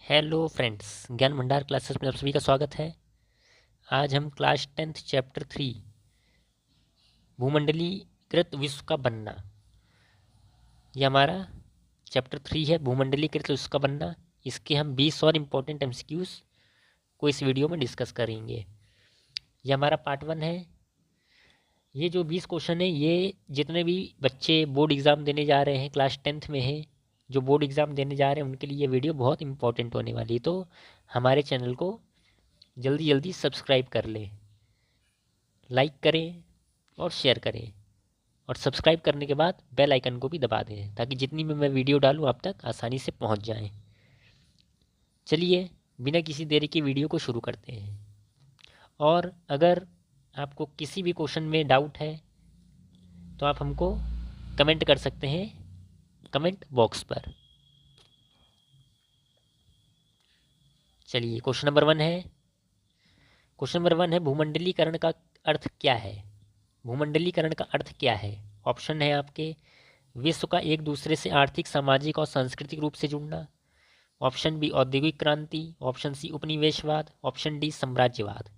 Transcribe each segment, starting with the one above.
Hello friends, ज्ञान भंडार classes में आप सभी का स्वागत है। आज हम क्लास 10th चैप्टर 3 भूमंडलीकृत विश्व का बनना, ये हमारा चैप्टर 3 है। भूमंडलीकृत विश्व का बनना। इसके हम 20 और इम्पोर्टेंट एमसीक्यूज को इस वीडियो में डिस्कस करेंगे। ये हमारा पार्ट 1 है। ये जो 20 क्वेश्चन है, ये जितने भी बच्चे बोर्ड एग्ज़ाम देने जा रहे हैं, क्लास 10th में हैं, जो बोर्ड एग्ज़ाम देने जा रहे हैं, उनके लिए ये वीडियो बहुत इंपॉर्टेंट होने वाली है। तो हमारे चैनल को जल्दी जल्दी सब्सक्राइब कर लें, लाइक करें और शेयर करें, और सब्सक्राइब करने के बाद बेल आइकन को भी दबा दें ताकि जितनी भी मैं वीडियो डालूँ आप तक आसानी से पहुंच जाएं। चलिए बिना किसी देरी की वीडियो को शुरू करते हैं। और अगर आपको किसी भी क्वेश्चन में डाउट है तो आप हमको कमेंट कर सकते हैं कमेंट बॉक्स पर। चलिए क्वेश्चन नंबर 1 है। क्वेश्चन नंबर 1 है, भूमंडलीकरण का अर्थ क्या है? भूमंडलीकरण का अर्थ क्या है? ऑप्शन है आपके, विश्व का एक दूसरे से आर्थिक, सामाजिक और सांस्कृतिक रूप से जुड़ना। ऑप्शन बी औद्योगिक क्रांति। ऑप्शन सी उपनिवेशवाद। ऑप्शन डी साम्राज्यवाद।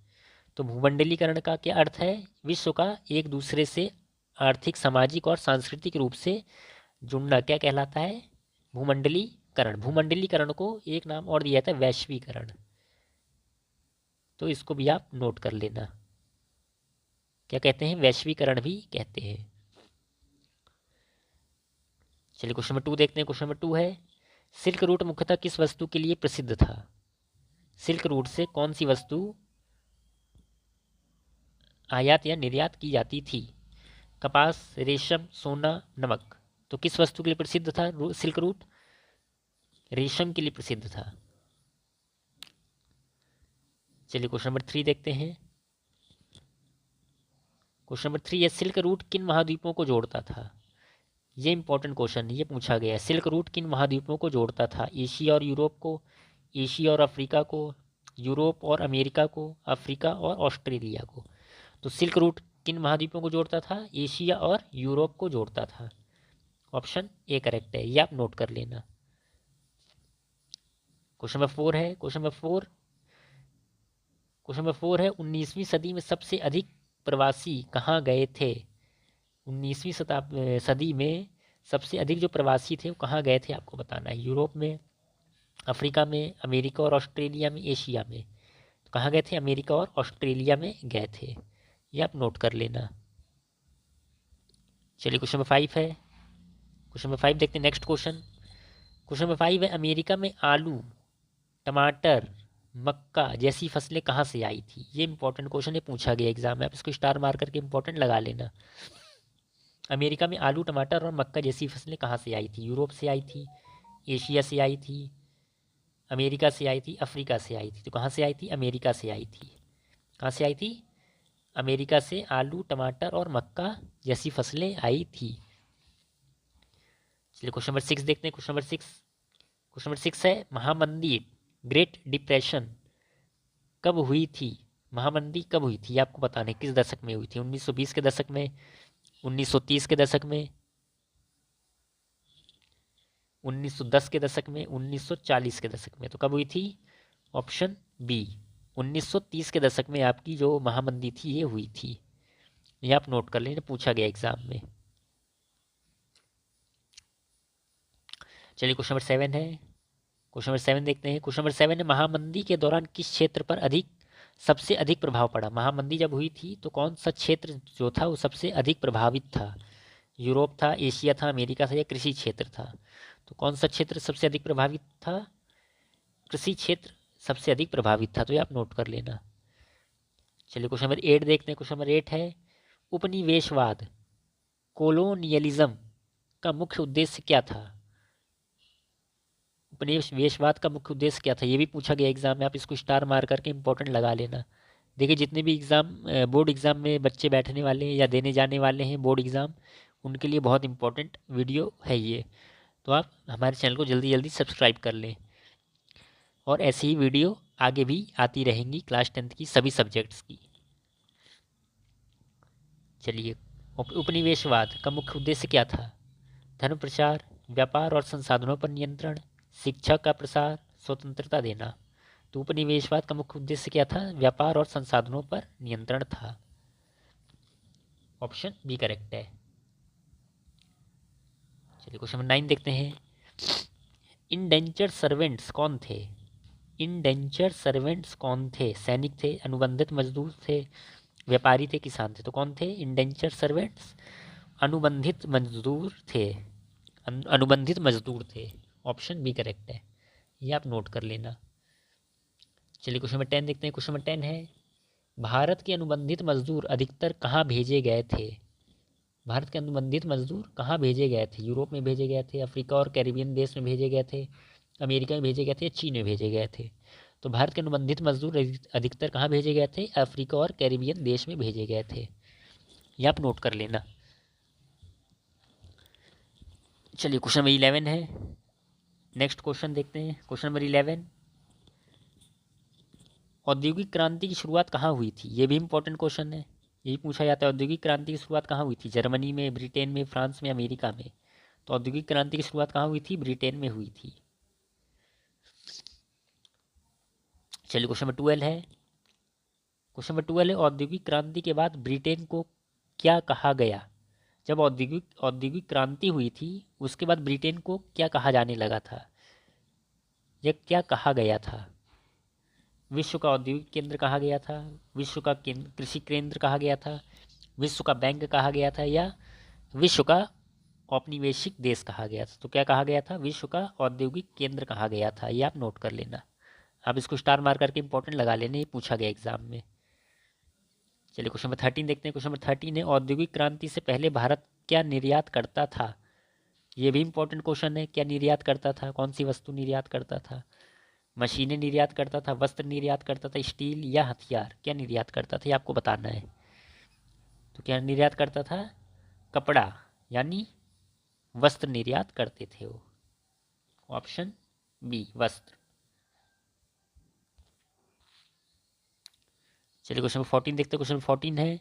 तो भूमंडलीकरण का क्या अर्थ है? विश्व का एक दूसरे से आर्थिक, सामाजिक और सांस्कृतिक रूप से जुड़ना क्या कहलाता है? भूमंडलीकरण। भूमंडलीकरण को एक नाम और दिया जाता है वैश्वीकरण, तो इसको भी आप नोट कर लेना। क्या कहते हैं? वैश्वीकरण भी कहते हैं। चलिए क्वेश्चन नंबर 2 देखते हैं। क्वेश्चन नंबर 2 है, सिल्क रूट मुख्यतः किस वस्तु के लिए प्रसिद्ध था? सिल्क रूट से कौन सी वस्तु आयात या निर्यात की जाती थी? कपास, रेशम, सोना, नमक। तो किस वस्तु के लिए प्रसिद्ध था सिल्क रूट? रेशम के लिए प्रसिद्ध था। चलिए क्वेश्चन नंबर 3 देखते हैं। क्वेश्चन नंबर 3 है, सिल्क रूट किन महाद्वीपों को जोड़ता था? ये इंपॉर्टेंट क्वेश्चन, ये पूछा गया है। सिल्क रूट किन महाद्वीपों को जोड़ता था? एशिया और यूरोप को, एशिया और अफ्रीका को, यूरोप और अमेरिका को, अफ्रीका और ऑस्ट्रेलिया को। तो सिल्क रूट किन महाद्वीपों को जोड़ता था? एशिया और यूरोप को जोड़ता था। ऑप्शन ए करेक्ट है, ये आप नोट कर लेना। क्वेश्चन नंबर 4 है। क्वेश्चन नंबर 4 है, 19वीं सदी में सबसे अधिक प्रवासी कहाँ गए थे? 19वीं सदी में सबसे अधिक जो प्रवासी थे वो कहाँ गए थे आपको बताना है। यूरोप में, अफ्रीका में, अमेरिका और ऑस्ट्रेलिया में, एशिया में। तो कहाँ गए थे? अमेरिका और ऑस्ट्रेलिया में गए थे, ये आप नोट कर लेना। चलिए क्वेश्चन नंबर 5 है। क्वेश्चन नंबर 5 देखते हैं। नेक्स्ट क्वेश्चन, क्वेश्चन नंबर 5 है, अमेरिका में आलू, टमाटर, मक्का जैसी फसलें कहाँ से आई थी? ये इंपॉर्टेंट क्वेश्चन है, पूछा गया एग्जाम में, आप इसको स्टार मार करके इंपॉर्टेंट लगा लेना। अमेरिका में आलू, टमाटर और मक्का जैसी फसलें कहाँ से आई थी? यूरोप से आई थी, एशिया से आई थी, अमेरिका से आई थी, अफ्रीका से आई थी। तो कहाँ से आई थी? अमेरिका से आई थी। कहाँ से आई थी? अमेरिका से आलू, टमाटर और मक्का जैसी फसलें आई थी। चलिए क्वेश्चन नंबर 6 देखते हैं। क्वेश्चन नंबर 6 है, महामंदी, ग्रेट डिप्रेशन कब हुई थी? महामंदी कब हुई थी ये आपको बताना है। किस दशक में हुई थी? 1920 के दशक में, 1930 के दशक में, 1910 के दशक में, 1940 के दशक में। तो कब हुई थी? ऑप्शन बी, 1930 के दशक में आपकी जो महामंदी थी ये हुई थी। ये आप नोट कर लेना, पूछा गया एग्जाम में। चलिए क्वेश्चन नंबर 7 है। क्वेश्चन नंबर 7 देखते हैं। क्वेश्चन नंबर 7 है, महामंदी के दौरान किस क्षेत्र पर सबसे अधिक प्रभाव पड़ा? महामंदी जब हुई थी तो कौन सा क्षेत्र जो था वो सबसे अधिक प्रभावित था? यूरोप था, एशिया था, अमेरिका था, या कृषि क्षेत्र था? तो कौन सा क्षेत्र सबसे अधिक प्रभावित था? कृषि क्षेत्र सबसे अधिक प्रभावित था, तो ये आप नोट कर लेना। चलिए क्वेश्चन नंबर 8 देखते हैं। क्वेश्चन नंबर 8 है, उपनिवेशवाद, कोलोनियलिज्म का मुख्य उद्देश्य क्या था? उपनिवेशवाद का मुख्य उद्देश्य क्या था? ये भी पूछा गया एग्जाम में, आप इसको स्टार मार करके इंपॉर्टेंट लगा लेना। देखिए जितने भी एग्ज़ाम बोर्ड एग्ज़ाम में बच्चे बैठने वाले हैं या देने जाने वाले हैं बोर्ड एग्ज़ाम, उनके लिए बहुत इंपॉर्टेंट वीडियो है ये। तो आप हमारे चैनल को जल्दी जल्दी सब्सक्राइब कर लें, और ऐसी ही वीडियो आगे भी आती रहेंगी क्लास 10th की सभी सब्जेक्ट्स की। चलिए, उपनिवेशवाद का मुख्य उद्देश्य क्या था? धन प्रचार, व्यापार और संसाधनों पर नियंत्रण, शिक्षा का प्रसार, स्वतंत्रता देना। तो उपनिवेशवाद का मुख्य उद्देश्य क्या था? व्यापार और संसाधनों पर नियंत्रण था। ऑप्शन बी करेक्ट है। चलिए क्वेश्चन नंबर 9 देखते हैं। इंडेंचर सर्वेंट्स कौन थे? इंडेंचर सर्वेंट्स कौन थे? सैनिक थे, अनुबंधित मजदूर थे, व्यापारी थे, किसान थे? तो कौन थे इंडेंचर सर्वेंट्स? अनुबंधित मजदूर थे। अनुबंधित मजदूर थे। ऑप्शन बी करेक्ट है, ये आप नोट कर लेना। चलिए क्वेश्चन नंबर 10 देखते हैं। क्वेश्चन नंबर 10 है, भारत के अनुबंधित मजदूर अधिकतर कहाँ भेजे गए थे? भारत के अनुबंधित मजदूर कहाँ भेजे गए थे? यूरोप में भेजे गए थे, अफ्रीका और कैरिबियन देश में भेजे गए थे, अमेरिका में भेजे गए थे, चीन में भेजे गए थे? तो भारत के अनुबंधित मजदूर अधिकतर कहाँ भेजे गए थे? अफ्रीका और कैरिबियन देश में भेजे गए थे। ये आप नोट कर लेना। चलिए क्वेश्चन नंबर 11 है। नेक्स्ट क्वेश्चन देखते हैं। क्वेश्चन नंबर 11, औद्योगिक क्रांति की शुरुआत कहाँ हुई थी? ये भी इंपॉर्टेंट क्वेश्चन है, यही पूछा जाता है। औद्योगिक क्रांति की शुरुआत कहाँ हुई थी? जर्मनी में, ब्रिटेन में, फ्रांस में, अमेरिका में? तो औद्योगिक क्रांति की शुरुआत कहाँ हुई थी? ब्रिटेन में हुई थी। चलिए क्वेश्चन नंबर 12 है। क्वेश्चन नंबर 12 है, औद्योगिक क्रांति के बाद ब्रिटेन को क्या कहा गया? जब औद्योगिक क्रांति हुई थी उसके बाद ब्रिटेन को क्या कहा जाने लगा था? यह क्या कहा गया था? विश्व का औद्योगिक केंद्र कहा गया था, विश्व का कृषि केंद्र कहा गया था, विश्व का बैंक कहा गया था, या विश्व का औपनिवेशिक देश कहा गया था? तो क्या कहा गया था? विश्व का औद्योगिक केंद्र कहा गया था। ये आप नोट कर लेना। आप इसको स्टार मार करके इंपॉर्टेंट लगा लेना, ये पूछा गया एग्जाम में। चलिए क्वेश्चन नंबर 13 देखते हैं। क्वेश्चन नंबर 13 है, औद्योगिक क्रांति से पहले भारत क्या निर्यात करता था? ये भी इंपॉर्टेंट क्वेश्चन है। क्या निर्यात करता था? कौन सी वस्तु निर्यात करता था? मशीनें निर्यात करता था, वस्त्र निर्यात करता था, स्टील या हथियार? क्या निर्यात करता था, ये आपको बताना है। तो क्या निर्यात करता था? कपड़ा, यानी वस्त्र निर्यात करते थे वो। ऑप्शन बी वस्त्र। चलिए क्वेश्चन नंबर 14 देखते हैं। क्वेश्चन नंबर 14 है,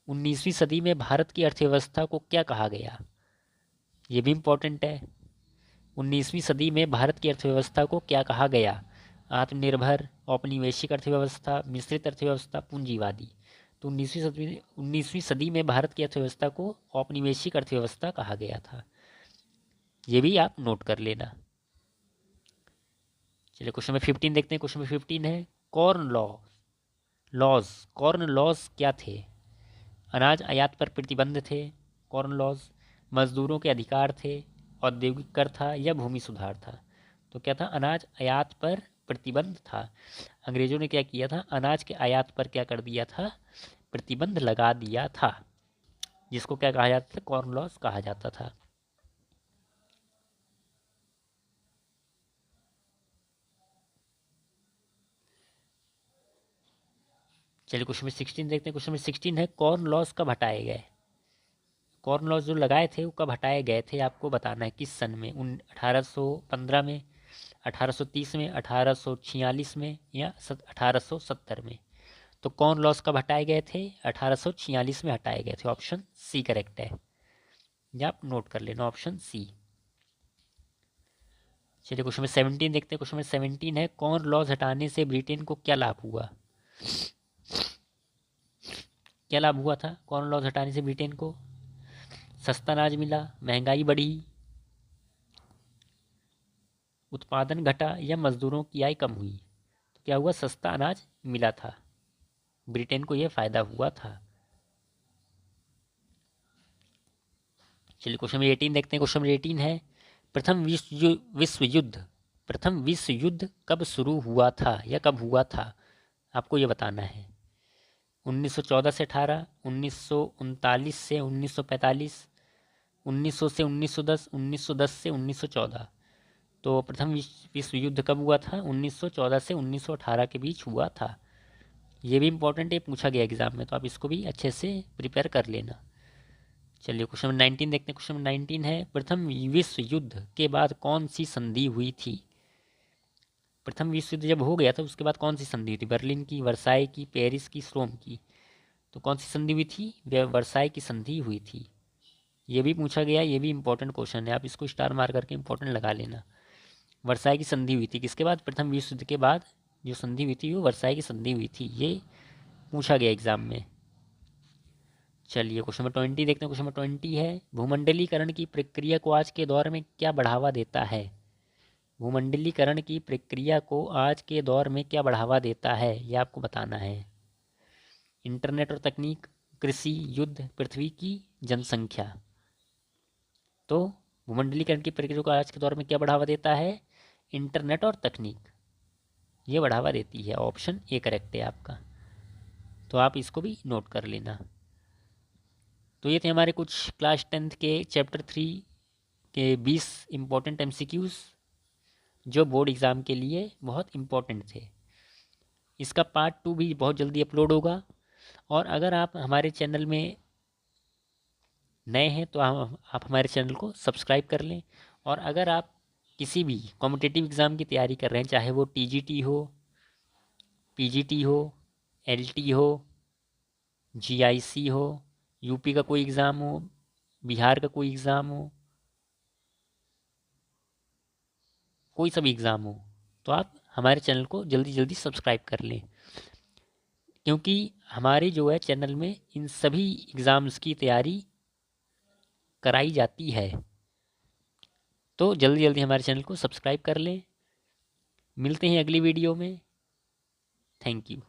19वीं सदी में भारत की अर्थव्यवस्था को क्या कहा गया? ये भी इंपॉर्टेंट है। 19वीं सदी में भारत की अर्थव्यवस्था को क्या कहा गया? आत्मनिर्भर, औपनिवेशिक अर्थव्यवस्था, मिश्रित अर्थव्यवस्था, पूंजीवादी? तो 19वीं सदी में भारत की अर्थव्यवस्था को औपनिवेशिक अर्थव्यवस्था कहा गया था। ये भी आप नोट कर लेना। चलिए क्वेश्चन नंबर 15 देखते हैं। क्वेश्चन नंबर 15 है, कॉर्न लॉज क्या थे? अनाज आयात पर प्रतिबंध थे, कॉर्न लॉज। मजदूरों के अधिकार थे, औद्योगिक कर था, या भूमि सुधार था? तो क्या था? अनाज आयात पर प्रतिबंध था। अंग्रेजों ने क्या किया था? अनाज के आयात पर क्या कर दिया था? प्रतिबंध लगा दिया था, जिसको क्या कहा जाता था? कॉर्न लॉज कहा जाता था। चलिए क्वेश्चन नंबर 16 देखते हैं। क्वेश्चन नंबर 16 है, कॉर्न लॉज कब हटाए गए? कॉर्न लॉज जो लगाए थे वो कब हटाए गए थे, आपको बताना है। किस सन में? 1815 में, 1830 में, 1846 में, या 1870 में? तो कॉर्न लॉज कब हटाए गए थे? 1846 में हटाए गए थे। ऑप्शन सी करेक्ट है, या आप नोट कर लेना, ऑप्शन सी। चलिए क्वेश्चन नंबर 17 देखते हैं। क्वेश्चन नंबर 17 है, कॉर्न लॉज हटाने से ब्रिटेन को क्या लाभ हुआ? क्या लाभ हुआ था कॉर्न लॉज हटाने से ब्रिटेन को? सस्ता अनाज मिला, महंगाई बढ़ी, उत्पादन घटा, या मजदूरों की आय कम हुई? तो क्या हुआ? सस्ता अनाज मिला था, ब्रिटेन को यह फायदा हुआ था। चलिए क्वेश्चन नंबर 18 देखते हैं। क्वेश्चन नंबर 18 है, प्रथम विश्व युद्ध कब शुरू हुआ था, या कब हुआ था? आपको यह बताना है। 1914 से 18, 1939 से 1945, 1900 से 1910, 1910 से 1914? तो प्रथम विश्व युद्ध कब हुआ था? 1914 से 1918 के बीच हुआ था। ये भी इंपॉर्टेंट है, पूछा गया एग्जाम में, तो आप इसको भी अच्छे से प्रिपेयर कर लेना। चलिए क्वेश्चन नंबर 19 देखते हैं। क्वेश्चन नंबर 19 है, प्रथम विश्व युद्ध के बाद कौन सी संधि हुई थी? प्रथम विश्व युद्ध जब हो गया था उसके बाद कौन सी संधि हुई थी? बर्लिन की, वर्साई की, पेरिस की, रोम की? तो कौन सी संधि हुई थी? वर्साई की संधि हुई थी। ये भी पूछा गया, ये भी इंपॉर्टेंट क्वेश्चन है, आप इसको स्टार मार करके इंपॉर्टेंट लगा लेना। वर्साई की संधि हुई थी। किसके बाद? प्रथम विश्व युद्ध के बाद जो संधि हुई थी वो वर्साई की संधि हुई थी। ये पूछा गया एग्जाम में। चलिए क्वेश्चन नंबर 20 देखते हैं। क्वेश्चन नंबर 20 है, भूमंडलीकरण की प्रक्रिया को आज के दौर में क्या बढ़ावा देता है? भूमंडलीकरण की प्रक्रिया को आज के दौर में क्या बढ़ावा देता है, ये आपको बताना है। इंटरनेट और तकनीक, कृषि, युद्ध, पृथ्वी की जनसंख्या। तो भूमंडलीकरण की प्रक्रिया को आज के दौर में क्या बढ़ावा देता है? इंटरनेट और तकनीक, ये बढ़ावा देती है। ऑप्शन ए करेक्ट है आपका, तो आप इसको भी नोट कर लेना। तो ये थे हमारे कुछ क्लास 10th के चैप्टर 3 के 20 इम्पोर्टेंट MCQs जो बोर्ड एग्ज़ाम के लिए बहुत इम्पोर्टेंट थे। इसका पार्ट 2 भी बहुत जल्दी अपलोड होगा। और अगर आप हमारे चैनल में नए हैं तो आप हमारे चैनल को सब्सक्राइब कर लें। और अगर आप किसी भी कॉम्पिटिटिव एग्ज़ाम की तैयारी कर रहे हैं, चाहे वो TGT हो, PGT हो, LT हो, GIC हो, यूपी का कोई एग्ज़ाम हो, बिहार का कोई एग्ज़ाम हो, कोई सा भी एग्ज़ाम हो, तो आप हमारे चैनल को जल्दी जल्दी सब्सक्राइब कर लें। क्योंकि हमारे जो है चैनल में इन सभी एग्ज़ाम्स की तैयारी कराई जाती है। तो जल्दी जल्दी हमारे चैनल को सब्सक्राइब कर लें। मिलते हैं अगली वीडियो में। Thank you.